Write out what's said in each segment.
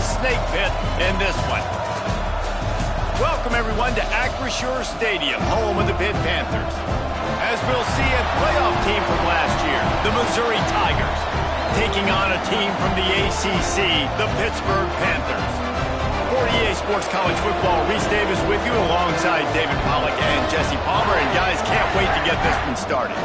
snake pit in this one. Welcome, everyone, to Acrisure Stadium, home of the Pitt Panthers. As we'll see, a playoff team from last year, the Missouri Tigers, taking on a team from the ACC, the Pittsburgh Panthers. For EA Sports College Football, Reese Davis with you alongside David Pollack and Jesse Palmer. And guys, can't wait to get this one started.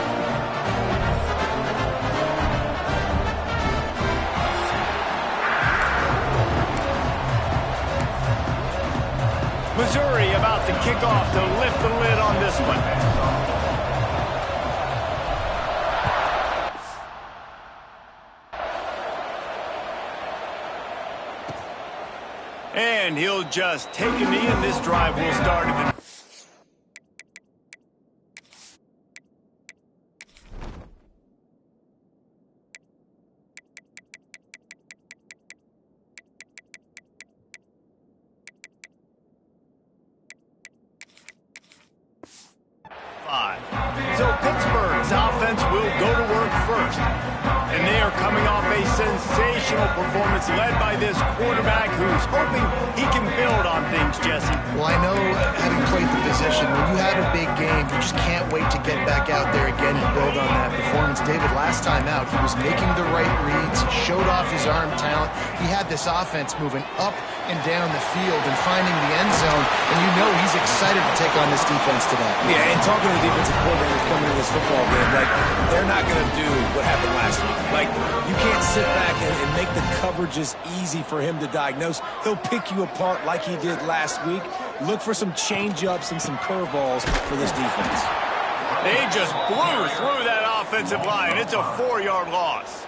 Missouri about to kick off to lift the lid on this one. And he'll just take a knee, and this drive will start at the... So Pittsburgh's offense will go to work first. And they are coming off a sensational performance led by this quarterback who's hoping he can build on things, Jesse. Well, I know, having played the position, when you have a big game, you just can't wait to get back out there again and build on that performance. David, last time out, he was making the right reads, showed off his arm talent. He had this offense moving up and down the field and finding the end zone, and you know he's excited to take on this defense today. Yeah, and talking to the defensive coordinators coming into this football game, like, they're not going to do what happened last week. Like, you can't sit back and make the coverages easy for him to diagnose. He'll pick you apart like he did last week. Look for some change-ups and some curveballs for this defense. They just blew through that offensive line. It's a 4-yard loss.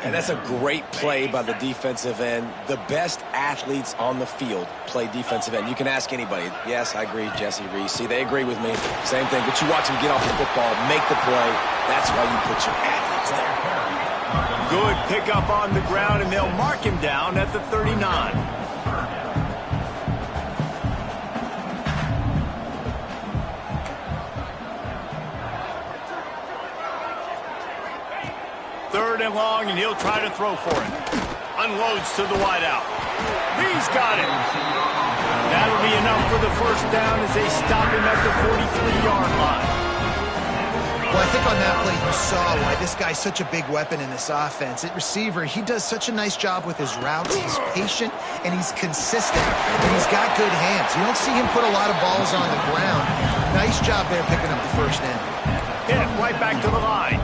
And that's a great play by the defensive end. The best athletes on the field play defensive end. You can ask anybody. Yes, I agree, Jesse, Reese. See, they agree with me. Same thing. But you watch them get off the football, make the play. That's why you put your athletes there. Good pickup on the ground, and they'll mark him down at the 39. Third and long, and he'll try to throw for it. Unloads to the wideout. He's got it. That'll be enough for the first down as they stop him at the 43-yard line. Well, I think on that play you saw why this guy's such a big weapon in this offense. At receiver, he does such a nice job with his routes. He's patient, and he's consistent, and he's got good hands. You don't see him put a lot of balls on the ground. Nice job there picking up the first down. Pitt right back to the line.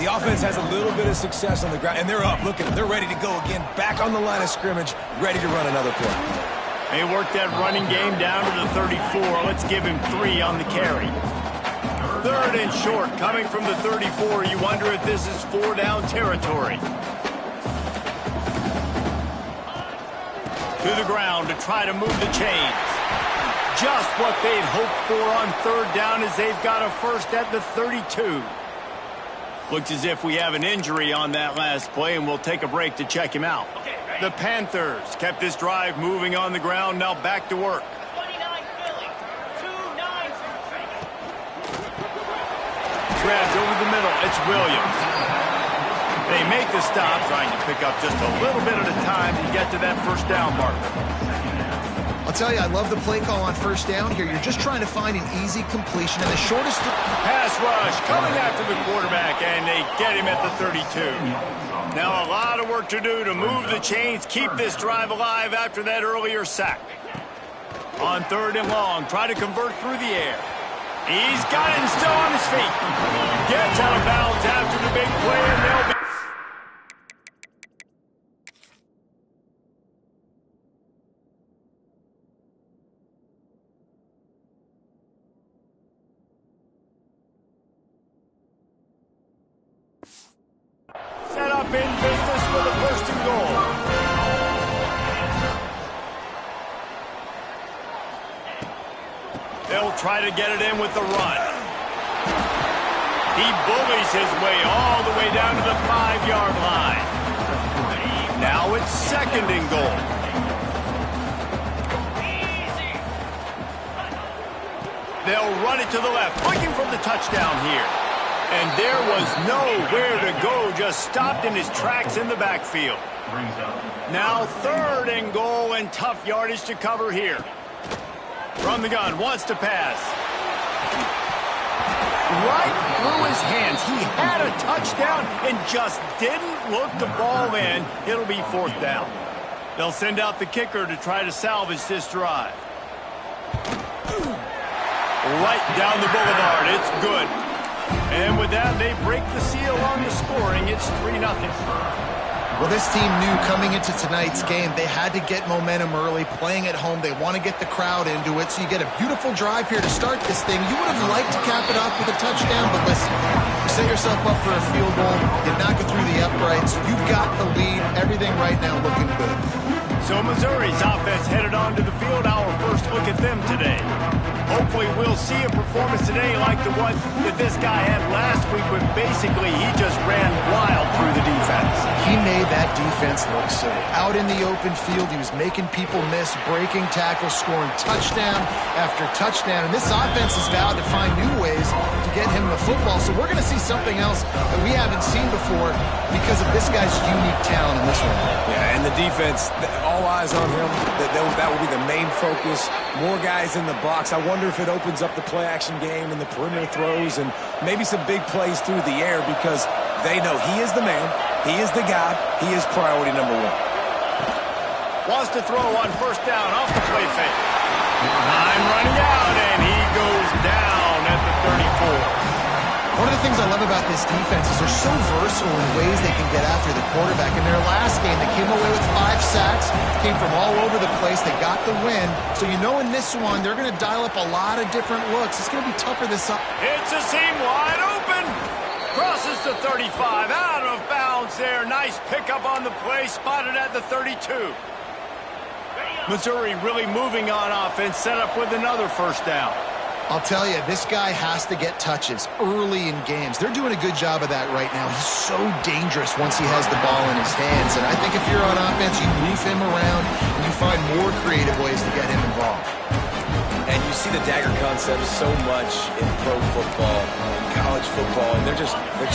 The offense has a little bit of success on the ground, and they're up. Look at them. They're ready to go again. Back on the line of scrimmage, ready to run another play. They work that running game down to the 34. Let's give him 3 on the carry. Third and short, coming from the 34. You wonder if this is 4-down territory. To the ground to try to move the chains. Just what they'd hoped for on third down as they've got a first at the 32. Looks as if we have an injury on that last play, and we'll take a break to check him out. The Panthers kept this drive moving on the ground, now back to work. Grabbed over the middle, it's Williams. They make the stop, trying to pick up just a little bit at a time to get to that first down marker. I'll tell you, I love the play call on first down here. You're just trying to find an easy completion, and the shortest... Pass rush coming after the quarterback, and they get him at the 32. Now a lot of work to do to move the chains, keep this drive alive after that earlier sack. On third and long, try to convert through the air. He's got it and still on his feet. Gets out of bounds after the big play, and they'll be... Set up in business for the first and goal. They'll try to get it in with the run. He bullies his way all the way down to the 5-yard line. Now it's second and goal. They'll run it to the left, looking for the touchdown here. And there was nowhere to go, just stopped in his tracks in the backfield. Now 3rd and goal, and tough yardage to cover here. From the gun, wants to pass. Right through his hands. He had a touchdown and just didn't look the ball in. It'll be 4th down. They'll send out the kicker to try to salvage this drive. Right down the boulevard. It's good. And with that, they break the seal on the scoring. It's 3-0. Well, this team knew coming into tonight's game they had to get momentum early, playing at home. They want to get the crowd into it, so you get a beautiful drive here to start this thing. You would have liked to cap it off with a touchdown, but listen, you set yourself up for a field goal, you knock it through the uprights, you've got the lead, everything right now looking good. So Missouri's offense headed onto the field. Our first look at them today. Hopefully we'll see a performance today like the one that this guy had last week when basically he just ran wild through the defense. He made that defense look silly. Out in the open field, he was making people miss, breaking tackles, scoring touchdown after touchdown. And this offense is vowed to find new ways to get him the football. So we're going to see something else that we haven't seen before because of this guy's unique talent in this one. Yeah, and the defense, all eyes on him. That will be the main focus. More guys in the box. I wonder if it opens up the play-action game and the perimeter throws and maybe some big plays through the air because they know he is the man, he is the guy, he is priority number 1. Wants to throw on 1st down off the play fake. Time running out, and he goes down at the 34. One of the things I love about this defense is they're so versatile in ways they can get after the quarterback. In their last game, they came away with 5 sacks, came from all over the place. They got the win. So you know in this one, they're going to dial up a lot of different looks. It's going to be tougher this up. It's a seam wide open. Crosses the 35, out of bounds there. Nice pickup on the play, spotted at the 32. Missouri really moving on offense, set up with another 1st down. I'll tell you, this guy has to get touches early in games. They're doing a good job of that right now. He's so dangerous once he has the ball in his hands. And I think if you're on offense, you move him around and you find more creative ways to get him involved. And you see the dagger concept so much in pro football, in college football, and they're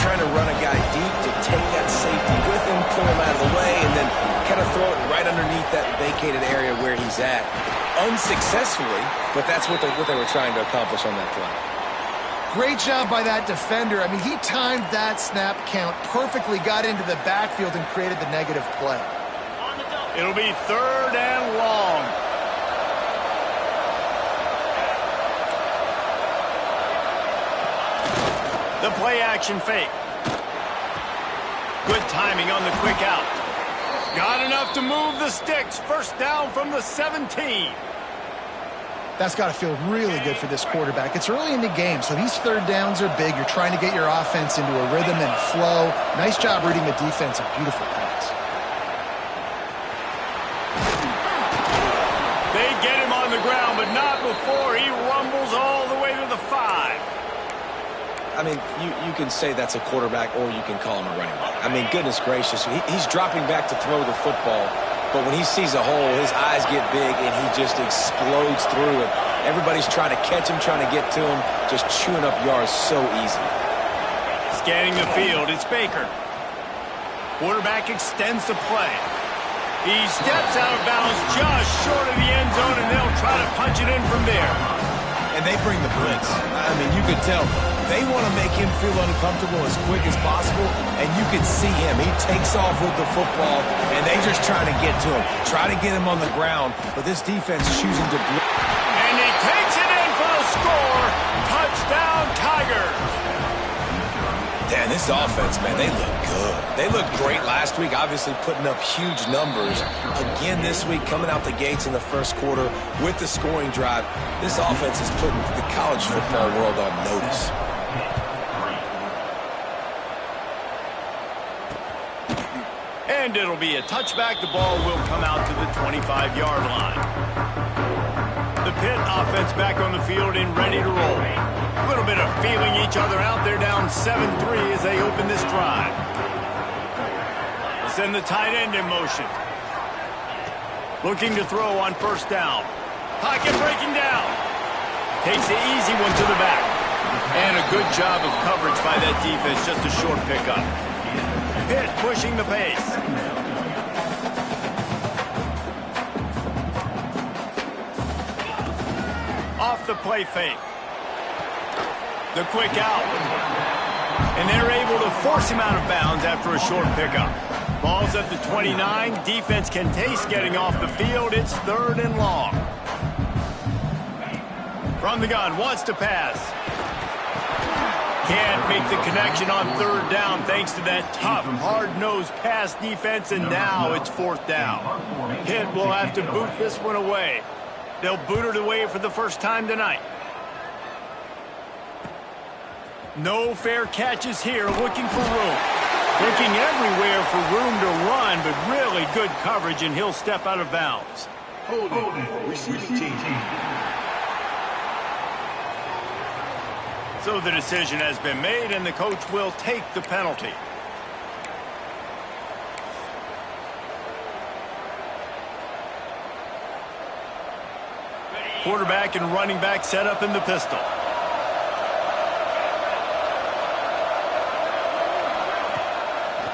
trying to run a guy deep to take that safety with him, pull him out of the way, and then kind of throw it right underneath that vacated area where he's at. Unsuccessfully, but that's what they were trying to accomplish on that play. Great job by that defender. I mean, he timed that snap count perfectly, got into the backfield and created the negative play. It'll be 3rd and long. The play action fake. Good timing on the quick out. Got enough to move the sticks. 1st down from the 17. That's got to feel really good for this quarterback. It's early in the game, so these 3rd downs are big. You're trying to get your offense into a rhythm and flow. Nice job reading the defense. A beautiful pass. They get him on the ground, but not before he rumbles all the way to the 5. I mean, you can say that's a quarterback or you can call him a running back. I mean, goodness gracious, he's dropping back to throw the football, but when he sees a hole, his eyes get big and he just explodes through it. Everybody's trying to catch him, trying to get to him, just chewing up yards so easy. Scanning the field, it's Baker. Quarterback extends the play. He steps out of bounds just short of the end zone, and they'll try to punch it in from there. And they bring the blitz. I mean, you could tell they want to make him feel uncomfortable as quick as possible, and you can see him. He takes off with the football, and they just try to get to him, try to get him on the ground, but this defense is choosing to blitz. And he takes it in for the score. Touchdown, Tigers. Dan, this offense, man, they look good. They looked great last week, obviously putting up huge numbers. Again this week, coming out the gates in the 1st quarter with the scoring drive. This offense is putting the college football world on notice. And it'll be a touchback. The ball will come out to the 25-yard line. The Pitt offense back on the field and ready to roll. A little bit of feeling each other out. They're down 7-3 as they open this drive. They'll send the tight end in motion. Looking to throw on 1st down. Pocket breaking down. Takes the easy one to the back. And a good job of coverage by that defense. Just a short pickup. Pitt pushing the pace. the play fake. The quick out. And they're able to force him out of bounds after a short pickup. Ball's at the 29. Defense can taste getting off the field. It's 3rd and long. From the gun, wants to pass. Can't make the connection on 3rd down thanks to that tough, hard-nosed pass defense, and now it's 4th down. Pitt will have to boot this one away. They'll boot it away for the first time tonight. No fair catches here, looking for room. Looking everywhere for room to run, but really good coverage, and he'll step out of bounds. Holding, receiving team. So the decision has been made, and the coach will take the penalty. Quarterback and running back set up in the pistol.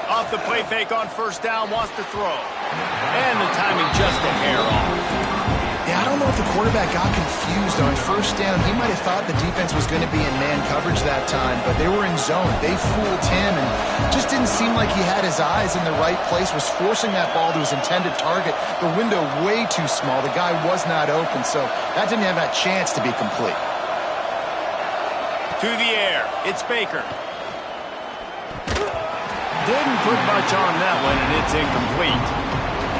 Off the play fake on 1st down, wants to throw. And the timing just a hair off. Yeah, I don't know if the quarterback got confused on 1st down. He might have thought the defense was going to be in man coverage that time, but they were in zone. They fooled him and just didn't seem like he had his eyes in the right place, was forcing that ball to his intended target. The window way too small. The guy was not open, so that didn't have that chance to be complete. To the air, it's Baker. Didn't put much on that one, and it's incomplete.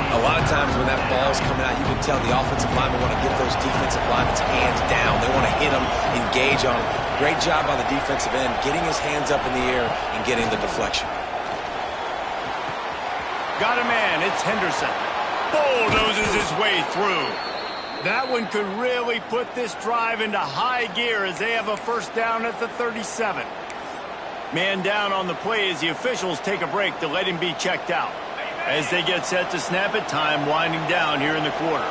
A lot of times when that ball's coming out, you can tell the offensive linemen want to get those defensive linemen's hands down. They want to hit them, engage on them. Great job by the defensive end, getting his hands up in the air and getting the deflection. Got a man, it's Henderson. Bulldozes his way through. That one could really put this drive into high gear as they have a 1st down at the 37. Man down on the play as the officials take a break to let him be checked out. As they get set to snap it, time winding down here in the quarter.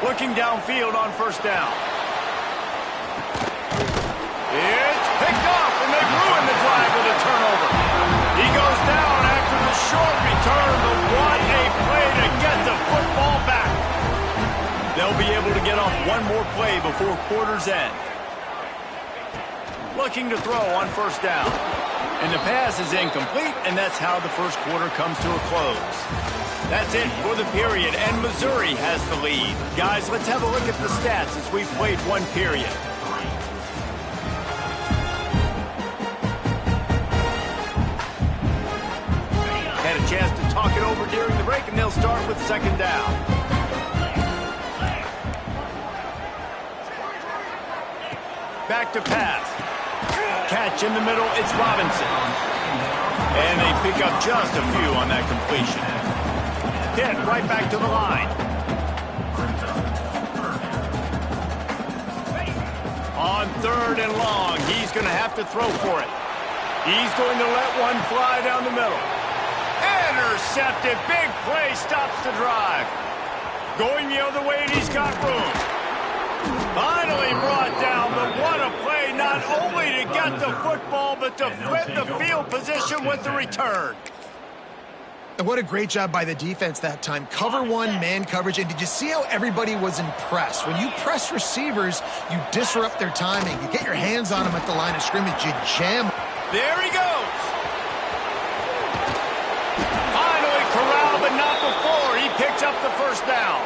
Looking downfield on 1st down. It's picked off, and they ruin the drive with a turnover. He goes down after the short return, but what a play to get the football back. They'll be able to get off one more play before quarter's end. Looking to throw on 1st down. And the pass is incomplete, and that's how the 1st quarter comes to a close. That's it for the period, and Missouri has the lead. Guys, let's have a look at the stats as we've played one period. Had a chance to talk it over during the break, and they'll start with 2nd down. Back to pass. Catch in the middle, it's Robinson. And they pick up just a few on that completion. Pitt right back to the line. On 3rd and long, he's going to have to throw for it. He's going to let one fly down the middle. Intercepted, big play, stops the drive. Going the other way, and he's got room. Finally brought down, but what a play, not only to get the football, but to flip the field position with the return. And what a great job by the defense that time. Cover 1, man coverage, and did you see how everybody was impressed? When you press receivers, you disrupt their timing. You get your hands on them at the line of scrimmage, you jam. There he goes. Finally corralled, but not before. He picks up the 1st down.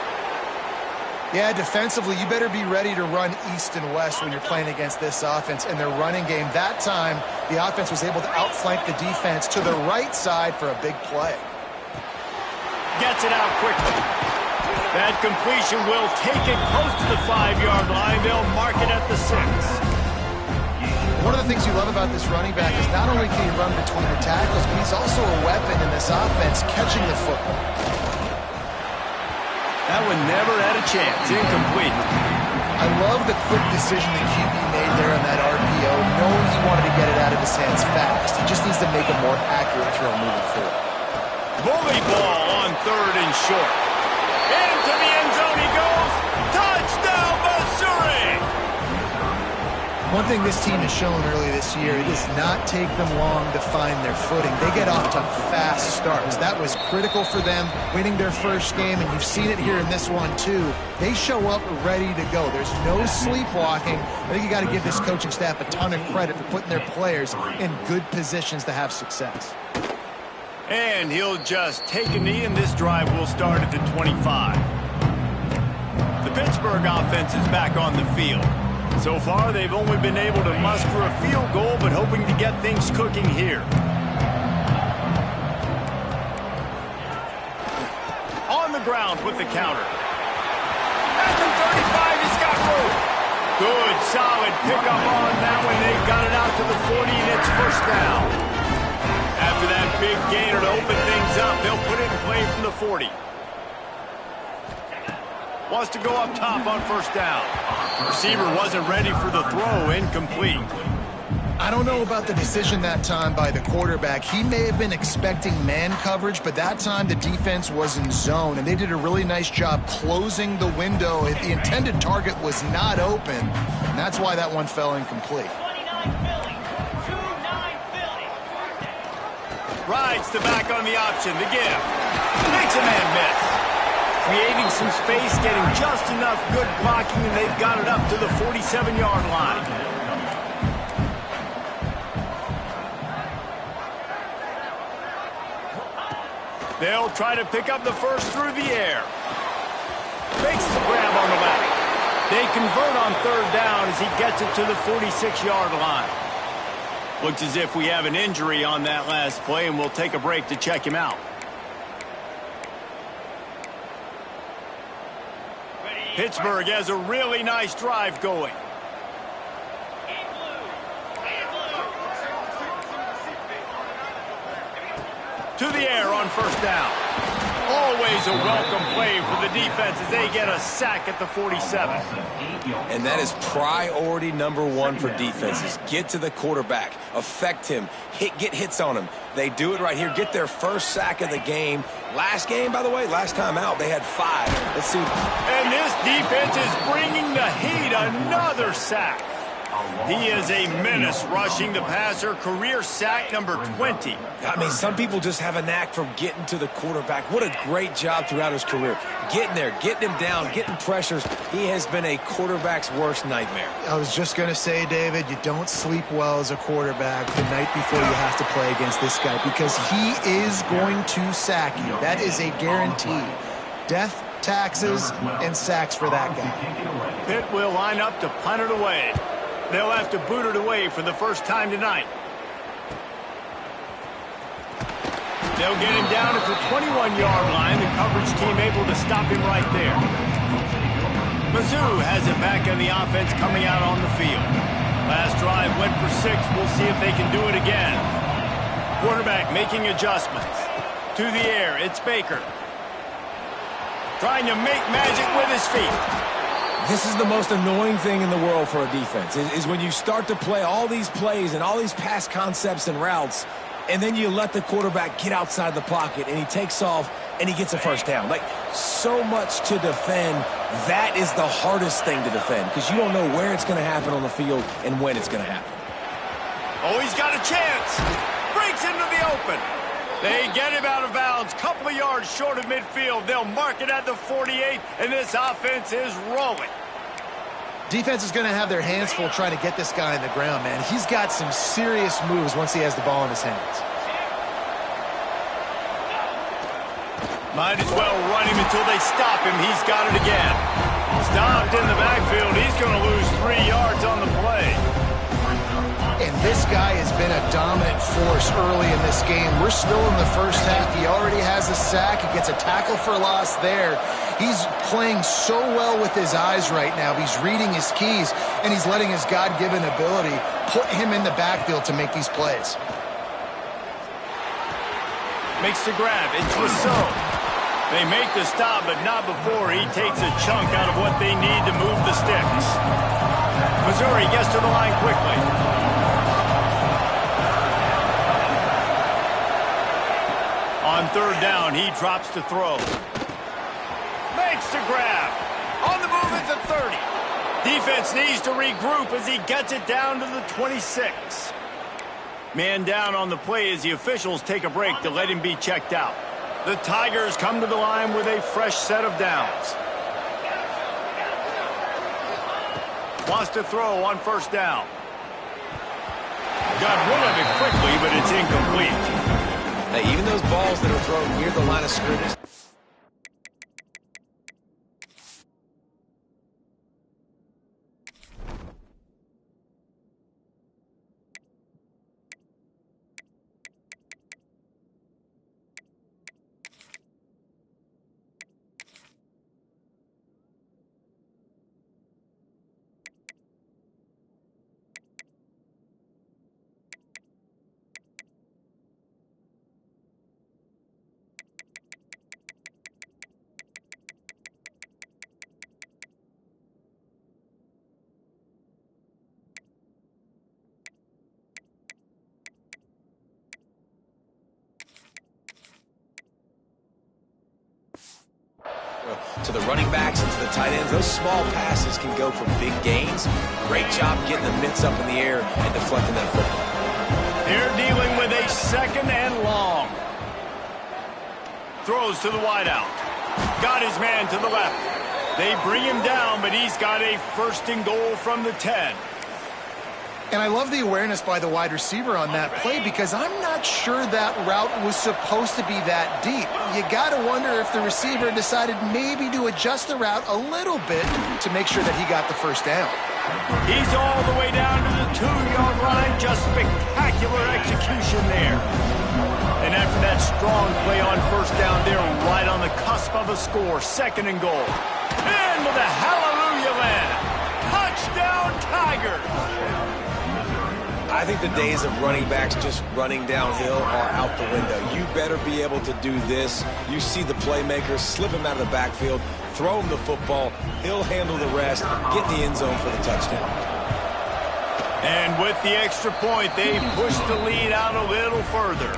Yeah, defensively, you better be ready to run east and west when you're playing against this offense and their running game. That time, the offense was able to outflank the defense to the right side for a big play. Gets it out quickly. That completion will take it close to the 5-yard line. They'll mark it at the 6. One of the things you love about this running back is not only can he run between the tackles, but he's also a weapon in this offense catching the football. That one never had a chance. Incomplete. I love the quick decision the QB made there on that RPO, knowing he wanted to get it out of his hands fast. He just needs to make a more accurate throw moving forward. Bully ball on 3rd and short. Into the end zone he goes. Touchdown, Missouri! One thing this team has shown early this year, it does not take them long to find their footing. They get off to fast starts. That was critical for them winning their first game, and you've seen it here in this one too. They show up ready to go. There's no sleepwalking. I think you got to give this coaching staff a ton of credit for putting their players in good positions to have success. And he'll just take a knee, and this drive will start at the 25. The Pittsburgh offense is back on the field. So far, they've only been able to muster a field goal, but hoping to get things cooking here. On the ground with the counter. At the 35, he's got room. Good, solid pickup on that one. They've got it out to the 40, and it's first down. After that big gainer to open things up, they'll put it in play from the 40. Wants to go up top on first down. Receiver wasn't ready for the throw, incomplete. I don't know about the decision that time by the quarterback. He may have been expecting man coverage, but that time the defense was in zone, and they did a really nice job closing the window. The intended target was not open, and that's why that one fell incomplete. Rides the back on the option, the give. Makes a man miss. Creating some space, getting just enough good blocking, and they've got it up to the 47-yard line. They'll try to pick up the first through the air. Makes the grab on the left. They convert on third down as he gets it to the 46-yard line. Looks as if we have an injury on that last play, and we'll take a break to check him out. Pittsburgh has a really nice drive going. To the air on first down. Always a welcome play for the defense as they get a sack at the 47. And that is priority number one for defenses. Get to the quarterback, affect him, get hits on him. They do it right here. Get their first sack of the game. Last game, by the way, last time out, they had 5. Let's see. And this defense is bringing the heat. Another sack. He is a menace rushing the passer. Career sack number 20. I mean, some people just have a knack for getting to the quarterback. What a great job throughout his career. Getting there, getting him down, getting pressures. He has been a quarterback's worst nightmare. I was just going to say, David, you don't sleep well as a quarterback the night before you have to play against this guy because he is going to sack you. That is a guarantee. Death, taxes, and sacks for that guy. Pitt will line up to punt it away. They'll have to boot it away for the first time tonight. They'll get him down at the 21-yard line. The coverage team able to stop him right there. Mizzou has it back on the offense coming out on the field. Last drive went for 6. We'll see if they can do it again. Quarterback making adjustments. To the air, it's Baker. Trying to make magic with his feet. This is the most annoying thing in the world for a defense, is when you start to play all these plays and all these pass concepts and routes, and then you let the quarterback get outside the pocket, and he takes off, and he gets a first down. Like, so much to defend. That is the hardest thing to defend, because you don't know where it's going to happen on the field and when it's going to happen. Oh, he's got a chance. Breaks into the open. They get him out of bounds, couple of yards short of midfield. They'll mark it at the 48, and this offense is rolling. Defense is going to have their hands full trying to get this guy on the ground, man. He's got some serious moves once he has the ball in his hands. Might as well run him until they stop him. He's got it again. Stopped in the backfield. He's going to lose 3 yards on the play. And this guy has been a dominant force early in this game. We're still in the first half. He already has a sack. He gets a tackle for loss there. He's playing so well with his eyes right now. He's reading his keys, and he's letting his God-given ability put him in the backfield to make these plays. Makes the grab. It's Rousseau. They make the stop, but not before he takes a chunk out of what they need to move the sticks. Missouri gets to the line quickly. On third down, he drops to throw. Makes the grab. On the move at the 30. Defense needs to regroup as he gets it down to the 26. Man down on the play as the officials take a break to let him be checked out. The Tigers come to the line with a fresh set of downs. Wants to throw on first down. Got rid of it quickly, but it's incomplete. Hey, even those balls that are thrown near the line of scrimmage. To the running backs and to the tight ends, those small passes can go for big gains. Great job getting the mitts up in the air and deflecting that football. They're dealing with a second and long. Throws to the wideout. Got his man to the left. They bring him down, but he's got a first and goal from the 10. And I love the awareness by the wide receiver on that play because I'm not sure that route was supposed to be that deep. You got to wonder if the receiver decided maybe to adjust the route a little bit to make sure that he got the first down. He's all the way down to the 2-yard line. Just spectacular execution there. And after that strong play on first down, they're right on the cusp of a score. Second and goal. Into the hallelujah land. Touchdown Tigers. I think the days of running backs just running downhill are out the window. You better be able to do this. You see the playmaker, slip him out of the backfield, throw him the football. He'll handle the rest, get in the end zone for the touchdown. And with the extra point, they push the lead out a little further.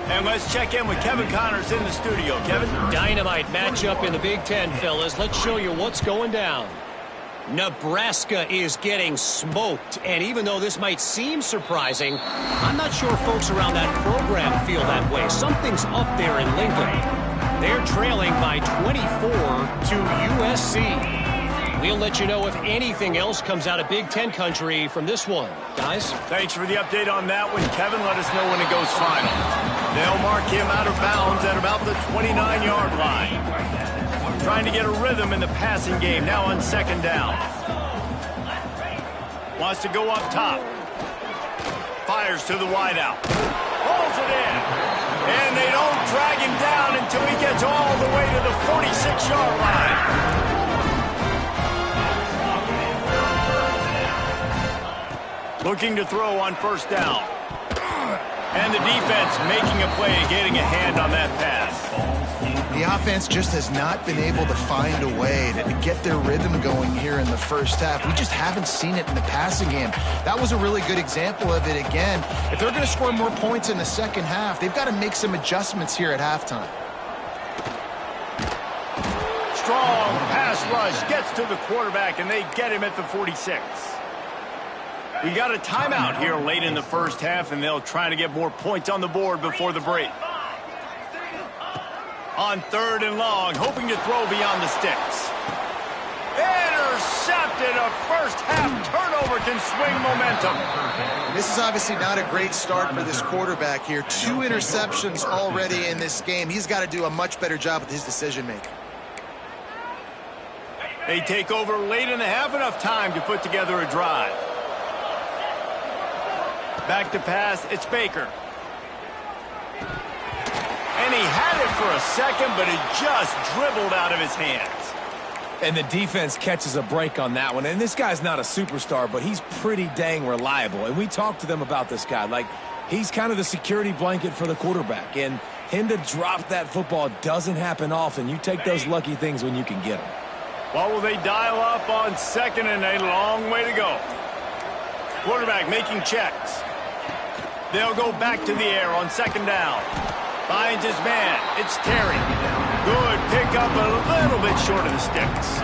And let's check in with Kevin Connors in the studio. Kevin? Dynamite matchup in the Big Ten, fellas. Let's show you what's going down. Nebraska is getting smoked, and even though this might seem surprising, I'm not sure folks around that program feel that way. Something's up there in Lincoln. They're trailing by 24 to USC. We'll let you know if anything else comes out of Big Ten country from this one. Guys? Thanks for the update on that one, Kevin. Let us know when it goes final. They'll mark him out of bounds at about the 29-yard line. Trying to get a rhythm in the passing game now on second down. Wants to go up top. Fires to the wideout. Pulls it in. And they don't drag him down until he gets all the way to the 46-yard line. Looking to throw on first down. And the defense making a play, getting a hand on that pass. The offense just has not been able to find a way to get their rhythm going here in the first half. We just haven't seen it in the passing game. That was a really good example of it again. If they're going to score more points in the second half, they've got to make some adjustments here at halftime. Strong pass rush gets to the quarterback, and they get him at the 46. We got a timeout here late in the first half, and they'll try to get more points on the board before the break. On third and long, hoping to throw beyond the sticks. Intercepted. A first half turnover can swing momentum. This is obviously not a great start for this quarterback here. 2 interceptions already in this game. He's got to do a much better job with his decision making. They take over late in the half, enough time to put together a drive. Back to pass, it's Baker. And he had it for a second, but it just dribbled out of his hands. And the defense catches a break on that one. And this guy's not a superstar, but he's pretty dang reliable. And we talked to them about this guy. Like, he's kind of the security blanket for the quarterback. And him to drop that football doesn't happen often. You take those lucky things when you can get them. What will they dial up on second, and a long way to go? Quarterback making checks. They'll go back to the air on second down. Finds his man. It's Terry. Good pickup, a little bit short of the sticks.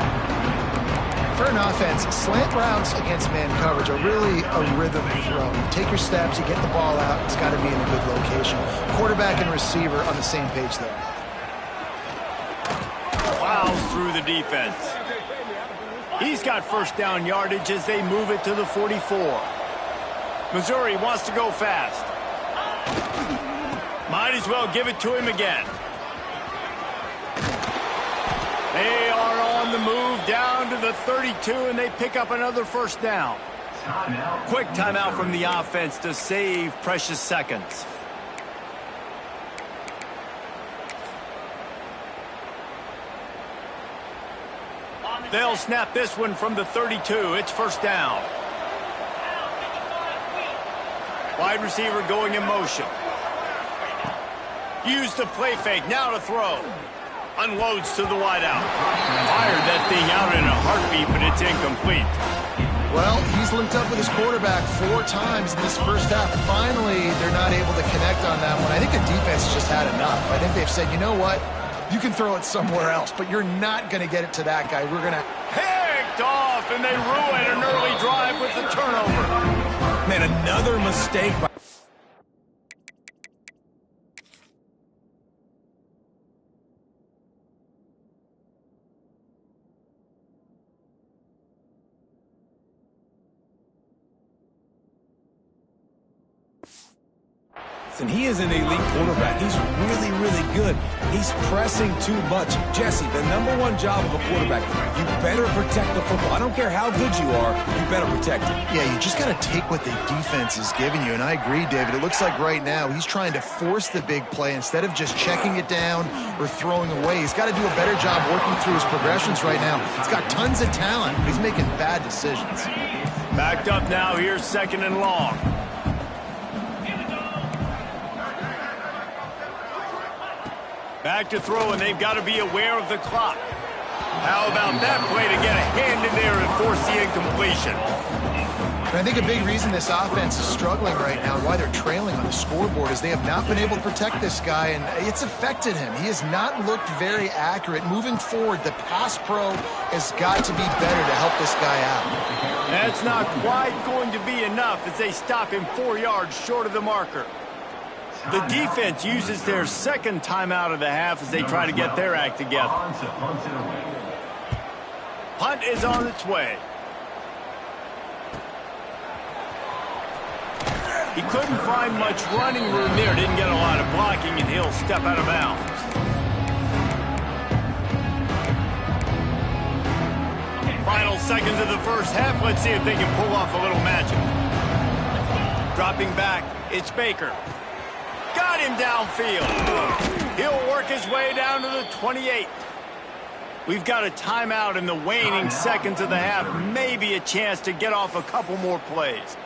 For an offense, slant routes against man coverage are really a rhythm throw. You take your steps, you get the ball out, it's got to be in a good location. Quarterback and receiver on the same page there. Plows through the defense. He's got first down yardage as they move it to the 44. Missouri wants to go fast. Might as well give it to him again. They are on the move down to the 32, and they pick up another first down. Quick timeout from the offense to save precious seconds. They'll snap this one from the 32. It's first down. Wide receiver going in motion. Use the play fake. Now to throw. Unloads to the wideout. Fired that thing out in a heartbeat, but it's incomplete. Well, he's linked up with his quarterback 4 times in this first half. Finally, they're not able to connect on that one. I think the defense just had enough. I think they've said, you know what? You can throw it somewhere else, but you're not going to get it to that guy. We're going to... Picked off, and they ruin an early drive with the turnover. Man, another mistake by... And he is an elite quarterback. He's really, really good. He's pressing too much. Jesse, the #1 job of a quarterback, you better protect the football. I don't care how good you are, you better protect it. Yeah, you just got to take what the defense is giving you, and I agree, David. It looks like right now he's trying to force the big play instead of just checking it down or throwing away. He's got to do a better job working through his progressions right now. He's got tons of talent, but he's making bad decisions. Backed up now. Here's second and long. Back to throw, and they've got to be aware of the clock. How about that play to get a hand in there and force the incompletion? And I think a big reason this offense is struggling right now, why they're trailing on the scoreboard, is they have not been able to protect this guy, and it's affected him. He has not looked very accurate. Moving forward, the pass pro has got to be better to help this guy out. That's not quite going to be enough as they stop him 4 yards short of the marker. The defense uses their second timeout of the half as they try to get their act together. Punt is on its way. He couldn't find much running room there. Didn't get a lot of blocking, and he'll step out of bounds. Final seconds of the first half. Let's see if they can pull off a little magic. Dropping back, it's Baker. Got him downfield. He'll work his way down to the 28. We've got a timeout in the waning seconds of the half. Maybe a chance to get off a couple more plays.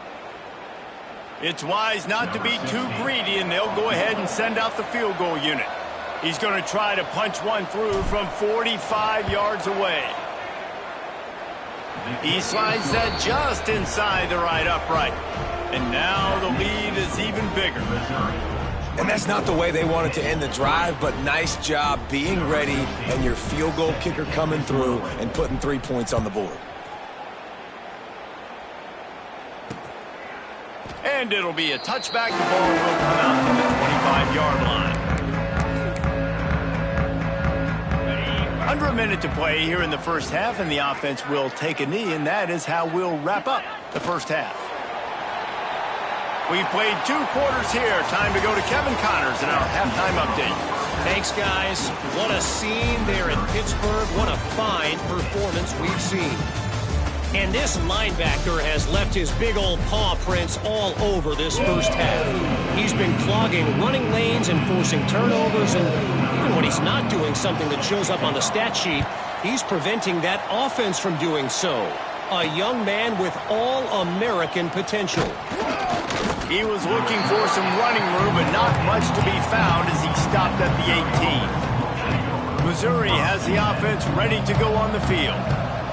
It's wise not to be too greedy, and they'll go ahead and send out the field goal unit. He's going to try to punch one through from 45 yards away. He slides that just inside the right upright. And now the lead is even bigger. And that's not the way they wanted to end the drive, but nice job being ready and your field goal kicker coming through and putting 3 points on the board. And it'll be a touchback. The ball will come out to the 25-yard line. Under a minute to play here in the first half, and the offense will take a knee, and that is how we'll wrap up the first half. We've played 2 quarters here. Time to go to Kevin Connors in our halftime update. Thanks, guys. What a scene there in Pittsburgh. What a fine performance we've seen. And this linebacker has left his big old paw prints all over this first half. He's been clogging running lanes and forcing turnovers, and even when he's not doing something that shows up on the stat sheet, he's preventing that offense from doing so. A young man with all-American potential. He was looking for some running room, but not much to be found as he stopped at the 18. Missouri has the offense ready to go on the field.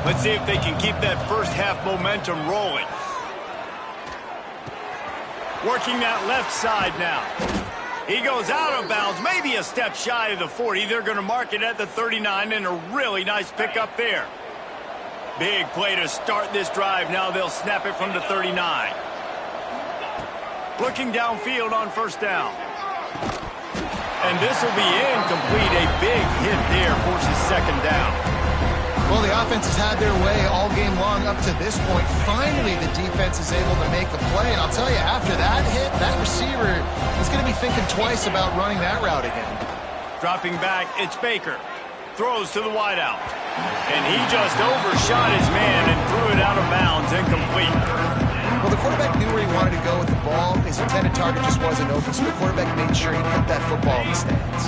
Let's see if they can keep that first half momentum rolling. Working that left side now. He goes out of bounds, maybe a step shy of the 40. They're going to mark it at the 39, and a really nice pickup there. Big play to start this drive. Now they'll snap it from the 39. Looking downfield on first down. And this will be incomplete. A big hit there forces second down. Well, the offense has had their way all game long up to this point. Finally, the defense is able to make a play. And I'll tell you, after that hit, that receiver is going to be thinking twice about running that route again. Dropping back, it's Baker. Throws to the wideout. And he just overshot his man and threw it out of bounds, incomplete. Well, the quarterback knew where he wanted to go with the ball. His intended target just wasn't open, so the quarterback made sure he put that football in the stands.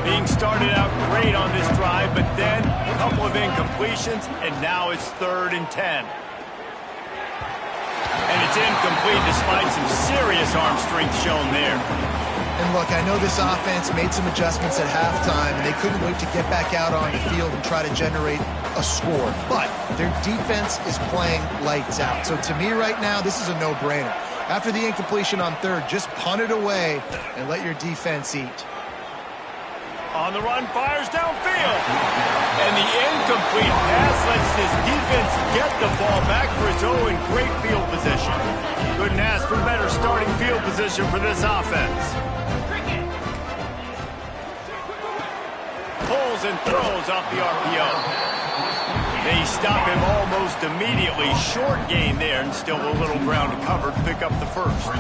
Being started out great on this drive, but then a couple of incompletions, and now it's 3rd and 10. And it's incomplete despite some serious arm strength shown there. And look, I know this offense made some adjustments at halftime, and they couldn't wait to get back out on the field and try to generate a score. But their defense is playing lights out. So to me right now, this is a no-brainer. After the incompletion on 3rd, just punt it away and let your defense eat. On the run, fires downfield. And the incomplete pass lets this defense get the ball back for its own great field position. Couldn't ask for better starting field position for this offense. Pulls and throws off the RPO. They stop him almost immediately. Short gain there, and still a little ground to cover to pick up the first.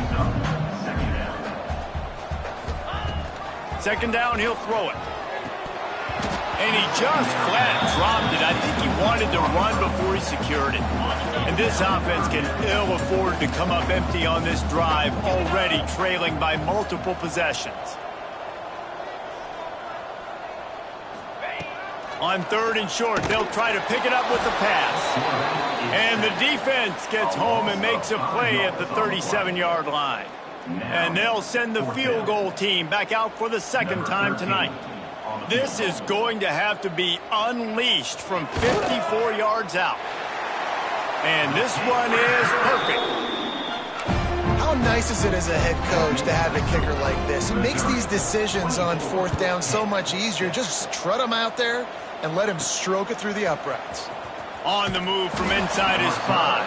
Second down, he'll throw it. And he just flat dropped it. I think he wanted to run before he secured it. And this offense can ill afford to come up empty on this drive, already trailing by multiple possessions. On 3rd and short, they'll try to pick it up with the pass. And the defense gets home and makes a play at the 37-yard line. And they'll send the field goal team back out for the second time tonight. This is going to have to be unleashed from 54 yards out. And this one is perfect. How nice is it as a head coach to have a kicker like this? It makes these decisions on 4th down so much easier. Just trot him out there and let him stroke it through the uprights. On the move from inside his 5.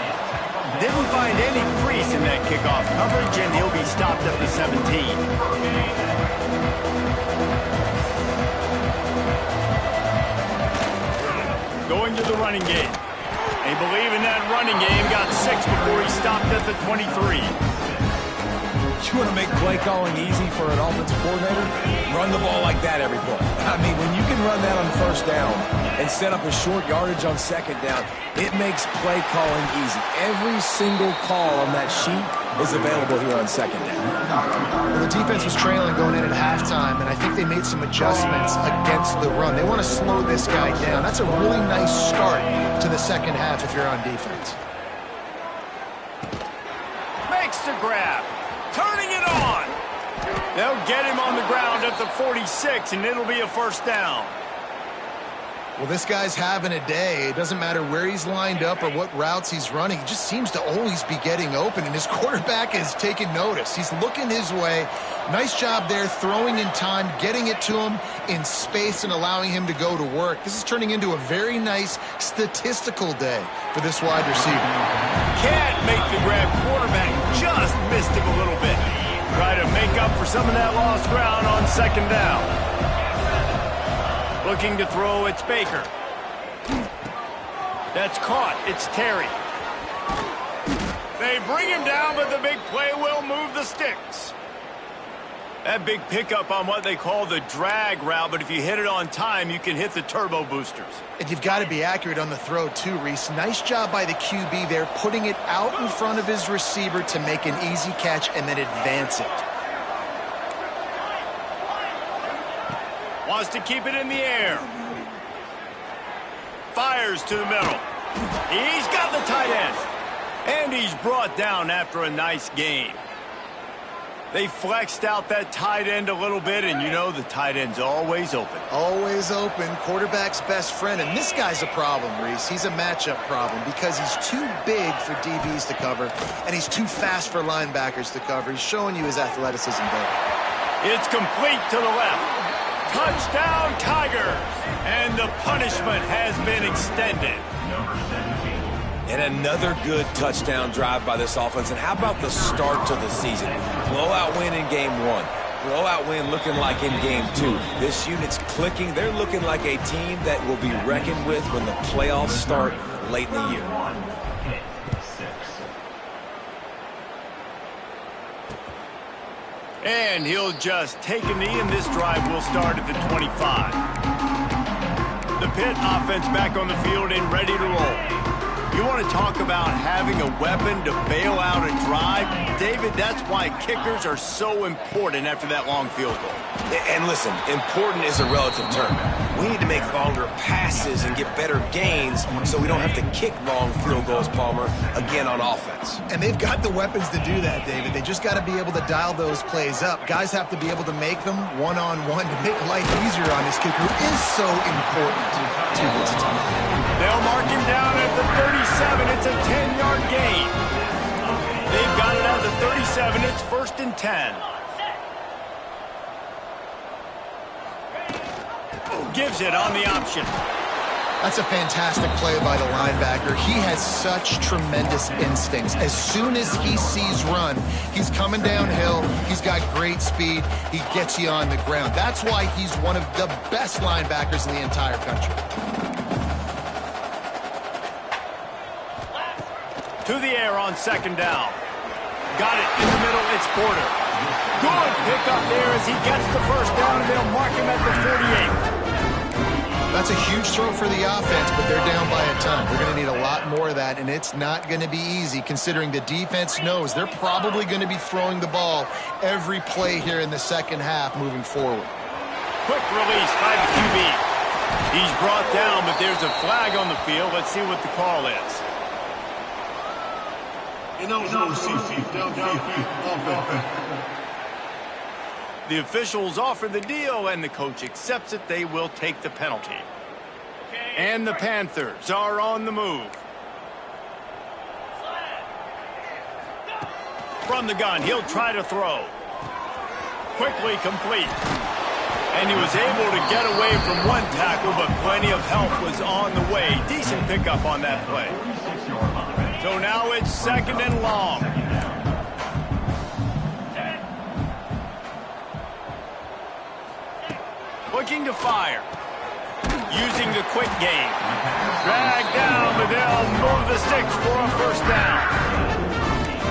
Didn't find any crease in that kickoff coverage, and he'll be stopped at the 17. Going to the running game. They believe in that running game. Got 6 before he stopped at the 23. You want to make play calling easy for an offensive coordinator? Run the ball like that every play. I mean, when you can run that on first down and set up a short yardage on second down, it makes play calling easy. Every single call on that sheet is available here on second down. Well, the defense was trailing going in at halftime, and I think they made some adjustments against the run. They want to slow this guy down. That's a really nice start to the second half if you're on defense. Makes the grab. Turning it on. They'll get him on the ground at the 46, and it'll be a first down. Well, this guy's having a day. It doesn't matter where he's lined up or what routes he's running. He just seems to always be getting open, and his quarterback is taking notice. He's looking his way. Nice job there, throwing in time, getting it to him in space and allowing him to go to work. This is turning into a very nice statistical day for this wide receiver. Can't make the grab. Quarterback just missed him a little bit. Try to make up for some of that lost ground on second down. Looking to throw, it's Baker. That's caught. It's Terry. They bring him down, but the big play will move the sticks. That big pickup on what they call the drag route, but if you hit it on time, you can hit the turbo boosters. And you've got to be accurate on the throw too, Reese. Nice job by the QB there, putting it out in front of his receiver to make an easy catch and then advance it. Wants to keep it in the air. Fires to the middle. He's got the tight end. And he's brought down after a nice gain. They flexed out that tight end a little bit, and you know the tight end's always open. Always open, quarterback's best friend. And this guy's a problem, Reese. He's a matchup problem because he's too big for DBs to cover, and he's too fast for linebackers to cover. He's showing you his athleticism there. It's complete to the left. Touchdown, Tigers! And the punishment has been extended. And another good touchdown drive by this offense. And how about the start to the season? Blowout win in game 1. Blowout win looking like in game 2. This unit's clicking. They're looking like a team that will be reckoned with when the playoffs start late in the year. And he'll just take a knee, and this drive will start at the 25. The Pitt offense back on the field and ready to roll. You want to talk about having a weapon to bail out a drive? David, that's why kickers are so important after that long field goal. And listen, important is a relative term. We need to make longer passes and get better gains so we don't have to kick long field goals, Palmer, again on offense. And they've got the weapons to do that, David. They just got to be able to dial those plays up. Guys have to be able to make them one-on-one to make life easier on this kicker, who is so important to this team. They'll mark him down at the 37. It's a 10-yard gain. They've got it at the 37. It's 1st and 10. Gives it on the option. That's a fantastic play by the linebacker. He has such tremendous instincts. As soon as he sees run, he's coming downhill. He's got great speed. He gets you on the ground. That's why he's one of the best linebackers in the entire country. To the air on 2nd down. Got it in the middle. It's Porter. Good pickup there as he gets the 1st down, and they'll mark him at the 48. That's a huge throw for the offense, but they're down by a ton. They're going to need a lot more of that, and it's not going to be easy considering the defense knows they're probably going to be throwing the ball every play here in the second half moving forward. Quick release by the QB. He's brought down, but there's a flag on the field. Let's see what the call is. The officials offer the deal, and the coach accepts it. They will take the penalty. And the Panthers are on the move. From the gun, he'll try to throw. Quickly complete. And he was able to get away from one tackle, but plenty of help was on the way. Decent pickup on that play. So now it's 2nd and long. Looking to fire. Using the quick game. Drag down, but they'll move the sticks for a 1st down.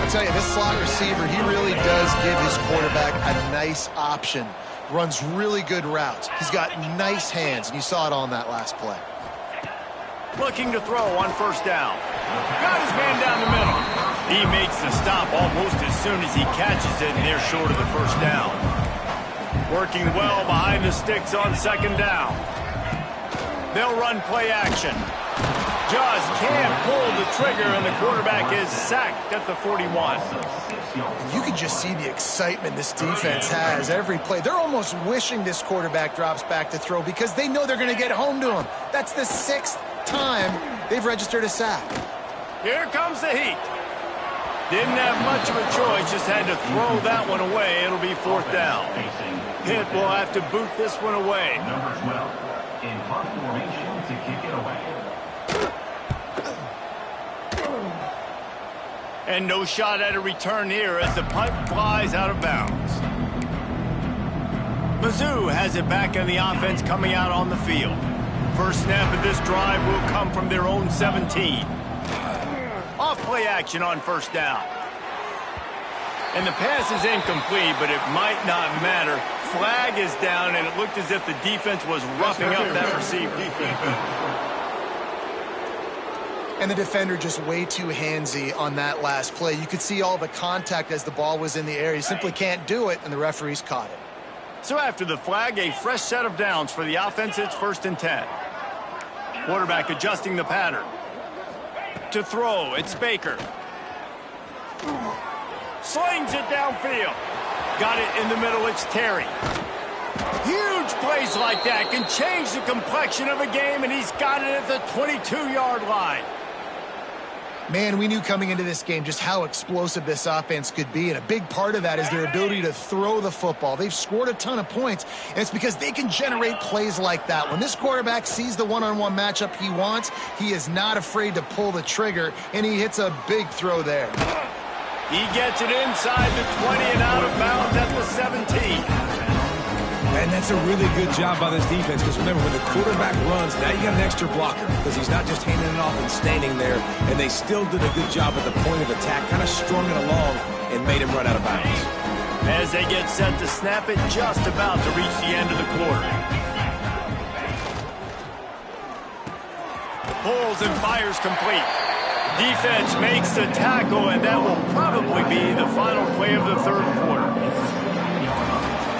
I'll tell you, this slot receiver, he really does give his quarterback a nice option. Runs really good routes. He's got nice hands, and you saw it on that last play. Looking to throw on 1st down. Got his man down the middle. He makes the stop almost as soon as he catches it, and they're short of the 1st down. Working well behind the sticks on 2nd down. They'll run play action. Just can't pull the trigger, and the quarterback is sacked at the 41. You can just see the excitement this defense has every play. They're almost wishing this quarterback drops back to throw because they know they're going to get home to him. That's the 6th time they've registered a sack. Here comes the heat. Didn't have much of a choice, just had to throw that one away. It'll be 4th down. Pitt will have to boot this one away. Number 12 in hot formation to kick it away. And no shot at a return here as the punt flies out of bounds. Mizzou has it back on the offense coming out on the field. First snap of this drive will come from their own 17. Off play action on 1st down. And the pass is incomplete, but it might not matter. Flag is down, and it looked as if the defense was roughing up that receiver. And the defender just way too handsy on that last play. You could see all the contact as the ball was in the air. He simply can't do it, and the referees caught it. So after the flag, a fresh set of downs for the offense. It's 1st and 10. Quarterback adjusting the pattern. To throw, it's Baker. Slings it downfield. Got it in the middle, it's Terry. Huge plays like that can change the complexion of a game, and he's got it at the 22-yard line. Man, we knew coming into this game just how explosive this offense could be, and a big part of that is their ability to throw the football. They've scored a ton of points, and it's because they can generate plays like that. When this quarterback sees the one-on-one matchup he wants, he is not afraid to pull the trigger, and he hits a big throw there. He gets it inside the 20 and out of bounds at the 17. And that's a really good job by this defense, because remember, when the quarterback runs, now you got an extra blocker, because he's not just handing it off and standing there, and they still did a good job at the point of attack, kind of strung it along and made him run out of bounds. As they get set to snap it, just about to reach the end of the quarter. Pulls and fires complete. Defense makes the tackle, and that will probably be the final play of the third quarter.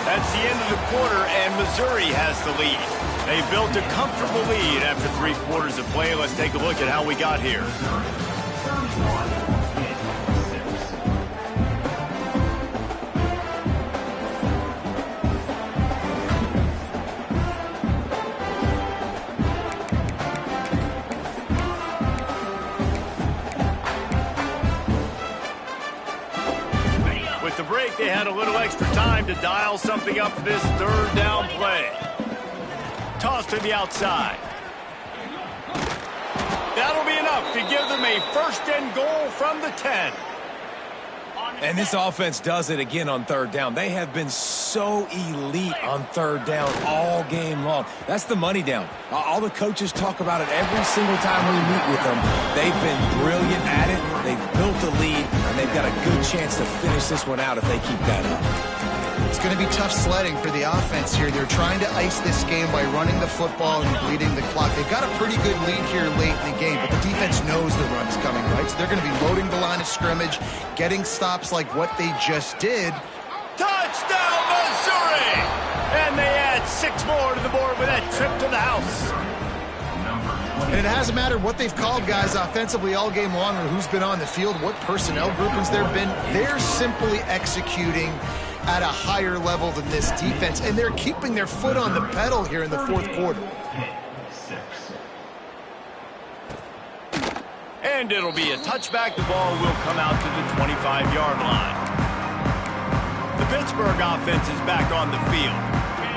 That's the end of the quarter, and Missouri has the lead. They built a comfortable lead after 3 quarters of play. Let's take a look at how we got here. With the break, they had a little extra time to dial something up for this third down play. Toss to the outside. That'll be enough to give them a first and goal from the 10. And this offense does it again on third down. They have been so elite on third down all game long. That's the money down. All the coaches talk about it every single time we meet with them. They've been brilliant at it. They've built the lead, and they've got a good chance to finish this one out if they keep that up. It's going to be tough sledding for the offense here. They're trying to ice this game by running the football and bleeding the clock. They've got a pretty good lead here late in the game, but the defense knows the run is coming, right? So they're going to be loading the line of scrimmage, getting stops like what they just did. Touchdown, Missouri! And they add 6 more to the board with that trip to the house. And it hasn't mattered what they've called guys offensively all game long or who's been on the field, what personnel groupings there have been. They're simply executing at a higher level than this defense, and they're keeping their foot on the pedal here in the fourth quarter. And it'll be a touchback. The ball will come out to the 25-yard line. The Pittsburgh offense is back on the field.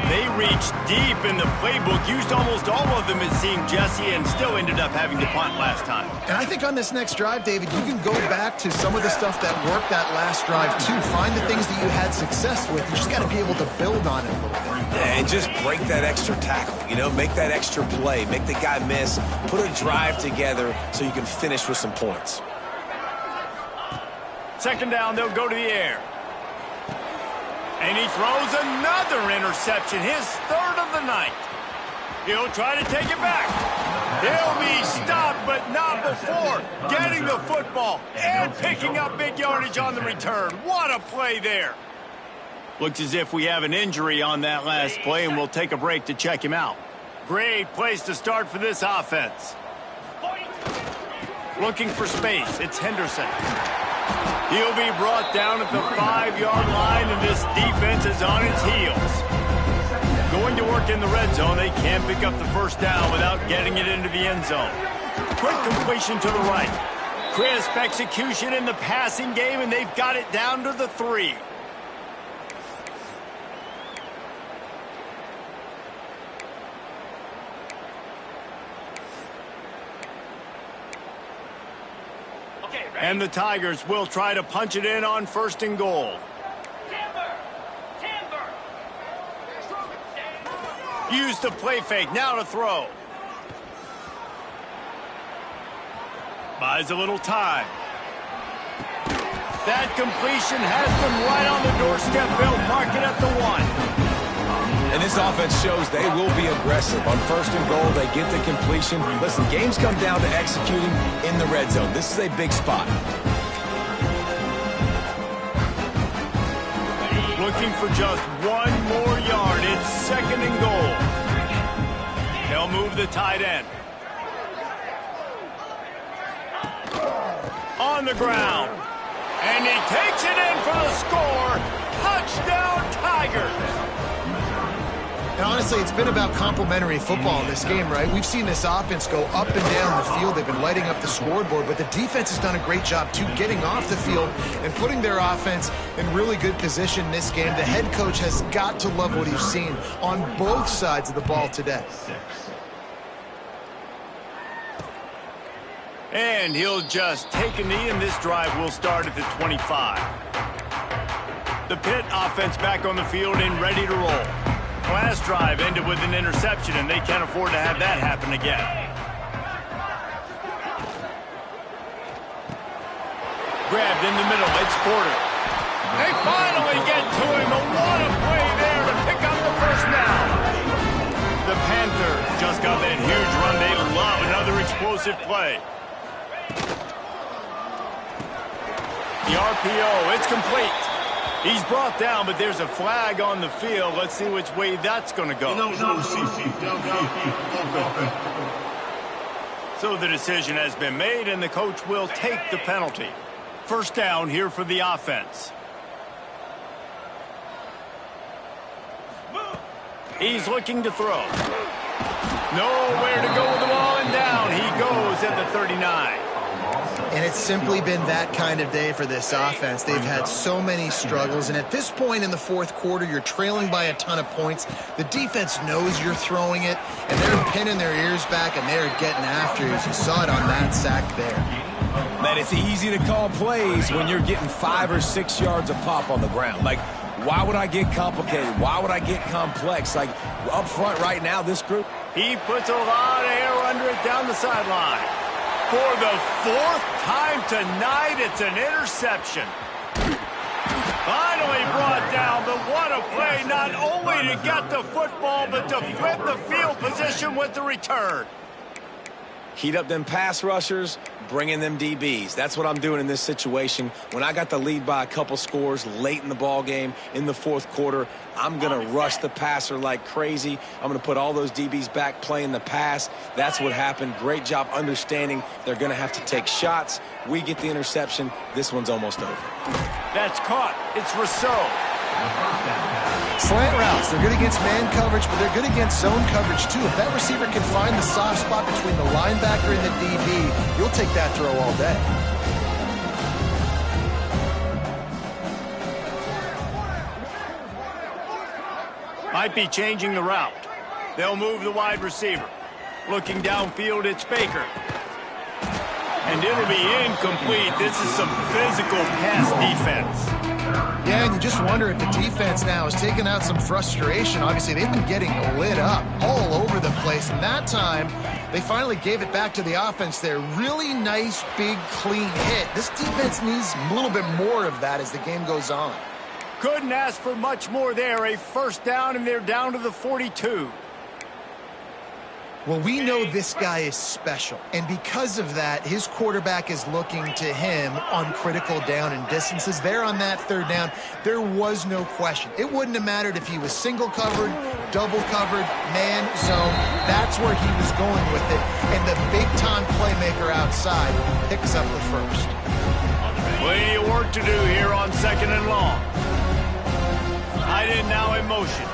They reached deep in the playbook, used almost all of them, it seemed, Jesse, and still ended up having to punt last time. And I think on this next drive, David, you can go back to some of the stuff that worked that last drive, too. Find the things that you had success with. You just got to be able to build on it a little bit. And just break that extra tackle, make that extra play, make the guy miss, put a drive together so you can finish with some points. Second down, they'll go to the air. And he throws another interception, his third of the night. He'll try to take it back. He'll be stopped, but not before getting the football and picking up big yardage on the return. What a play there. Looks as if we have an injury on that last play, and we'll take a break to check him out. Great place to start for this offense. Looking for space, it's Henderson. He'll be brought down at the 5-yard line, and this defense is on its heels. Going to work in the red zone. They can't pick up the first down without getting it into the end zone. Quick completion to the right. Crisp execution in the passing game, and they've got it down to the 3. And the Tigers will try to punch it in on first and goal. Use the play fake, now to throw. Buys a little time. That completion has them right on the doorstep. They'll mark it at the 1. And this offense shows they will be aggressive. On first and goal, they get the completion. Listen, games come down to executing in the red zone. This is a big spot. Looking for just 1 more yard. It's second and goal. They'll move the tight end. On the ground. And he takes it in for the score. Touchdown, Tigers. And honestly, it's been about complementary football in this game, right? We've seen this offense go up and down the field. They've been lighting up the scoreboard, but the defense has done a great job, too, getting off the field and putting their offense in really good position in this game. The head coach has got to love what he's seen on both sides of the ball today. And he'll just take a knee, and this drive will start at the 25. The Pitt offense back on the field and ready to roll. Last drive ended with an interception, and they can't afford to have that happen again. Grabbed in the middle, it's Porter. They finally get to him, and what a play there to pick up the first down. The Panthers just got that huge run. They love another explosive play. The RPO, it's complete. He's brought down, but there's a flag on the field. Let's see which way that's going to go. So the decision has been made, and the coach will take the penalty. First down here for the offense. He's looking to throw. Nowhere to go with the ball, and down he goes at the 39. And it's simply been that kind of day for this offense. They've had so many struggles, and at this point in the fourth quarter, you're trailing by a ton of points. The defense knows you're throwing it, and they're pinning their ears back, and they're getting after you. As you saw it on that sack there. Man, it's easy to call plays when you're getting 5 or 6 yards of pop on the ground. Like, why would I get complicated? Why would I get complex? Like, up front right now, this group. He puts a lot of air under it down the sideline. For the fourth time tonight, it's an interception. Finally brought down, but what a play, not only to get the football, but to flip the field position with the return. Heat up them pass rushers, bring in them DBs. That's what I'm doing in this situation. When I got the lead by a couple scores late in the ball game in the fourth quarter, I'm going to rush the passer like crazy. I'm going to put all those DBs back playing the pass. That's what happened. Great job understanding they're going to have to take shots. We get the interception. This one's almost over. That's caught. It's Rousseau. Slant routes, they're good against man coverage, but they're good against zone coverage too. If that receiver can find the soft spot between the linebacker and the DB, you'll take that throw all day. Might be changing the route. They'll move the wide receiver. Looking downfield, it's Baker. And it'll be incomplete. This is some physical pass defense. Yeah, and you just wonder if the defense now is taking out some frustration. Obviously, they've been getting lit up all over the place. And that time, they finally gave it back to the offense there. Really nice, big, clean hit. This defense needs a little bit more of that as the game goes on. Couldn't ask for much more there. A first down, and they're down to the 42. Well, we know this guy is special, and because of that, his quarterback is looking to him on critical down and distances. There on that third down, there was no question. It wouldn't have mattered if he was single covered, double covered, man, zone. That's where he was going with it, and the big-time playmaker outside picks up the first. Plenty of work to do here on second and long. Tight end now in motion.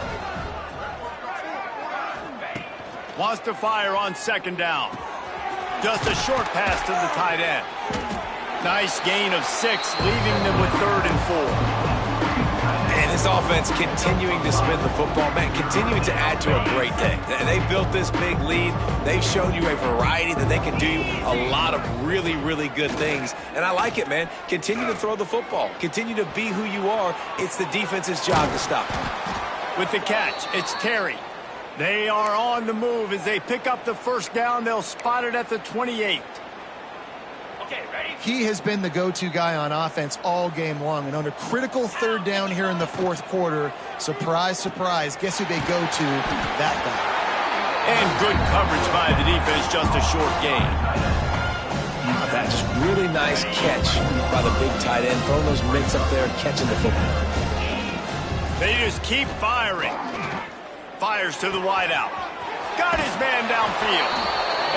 Wants to fire on second down. Just a short pass to the tight end. Nice gain of 6, leaving them with 3rd and 4. And this offense continuing to spin the football, man, continuing to add to a great day. They built this big lead. They've shown you a variety that they can do a lot of really, really good things. And I like it, man. Continue to throw the football. Continue to be who you are. It's the defense's job to stop it. With the catch, it's Terry. They are on the move as they pick up the first down. They'll spot it at the 28. Okay, ready? He has been the go-to guy on offense all game long, and under critical third down here in the fourth quarter, surprise, surprise, guess who they go to? That guy. And good coverage by the defense, just a short gain. That's just really nice catch by the big tight end, throwing those mitts up there and catching the football. They just keep firing. Fires to the wideout. Got his man downfield.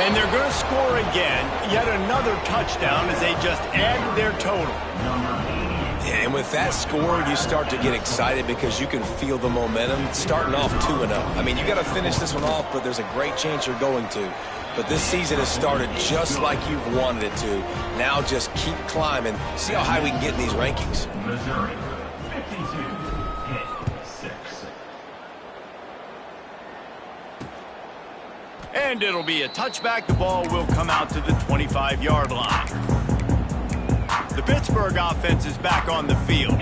And they're going to score again. Yet another touchdown as they just add to their total. And with that score, you start to get excited because you can feel the momentum starting off 2-0. I mean, you got to finish this one off, but there's a great chance you're going to. But this season has started just like you've wanted it to. Now just keep climbing. See how high we can get in these rankings. Missouri, 52, Pitt, 6. And it'll be a touchback. The ball will come out to the 25-yard line. The Pittsburgh offense is back on the field.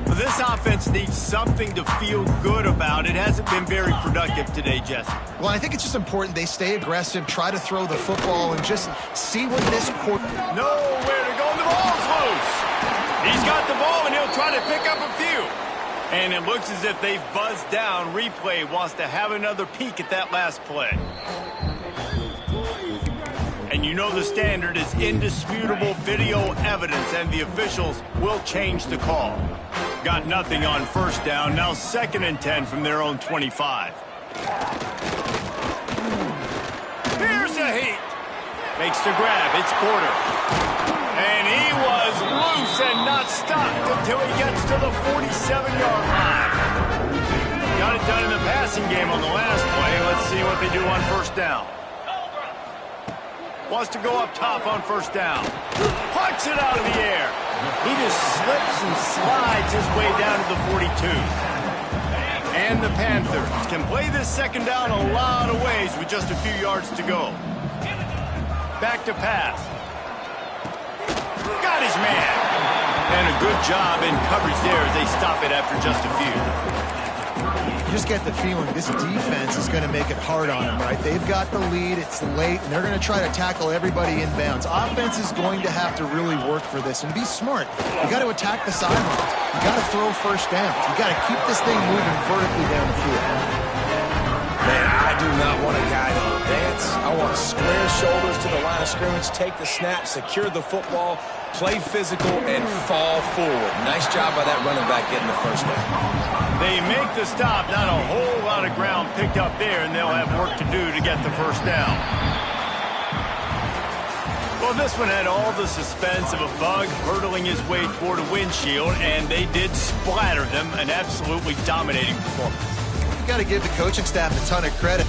But this offense needs something to feel good about. It hasn't been very productive today, Jesse. Well, I think it's just important they stay aggressive, try to throw the football, and just see what this quarter... Nowhere to go, and the ball's loose. He's got the ball, and he'll try to pick up a few. And it looks as if they've buzzed down. Replay wants to have another peek at that last play. And you know the standard is indisputable video evidence, and the officials will change the call. Got nothing on first down. Now 2nd and 10 from their own 25. Here's a heat. Makes the grab. It's Porter. And he was loose and not stopped until he gets to the 47-yard line. Got it done in the passing game on the last play. Let's see what they do on first down. Wants to go up top on first down. Pucks it out of the air. He just slips and slides his way down to the 42. And the Panthers can play this second down a lot of ways with just a few yards to go. Back to pass. Got his man. And a good job in coverage there as they stop it after just a few. You just get the feeling this defense is going to make it hard on them, right? They've got the lead, it's late, and they're going to try to tackle everybody inbounds. Offense is going to have to really work for this and be smart. You got to attack the sidelines. You got to throw first down. You got to keep this thing moving vertically down the field. Man, I do not want a guy that will dance. I want square shoulders to the line of scrimmage, take the snap, secure the football, play physical, and fall forward. Nice job by that running back getting the first down. They make the stop, not a whole lot of ground picked up there, and they'll have work to do to get the first down. Well, this one had all the suspense of a bug hurtling his way toward a windshield, and they did splatter them, an absolutely dominating performance. You got to give the coaching staff a ton of credit.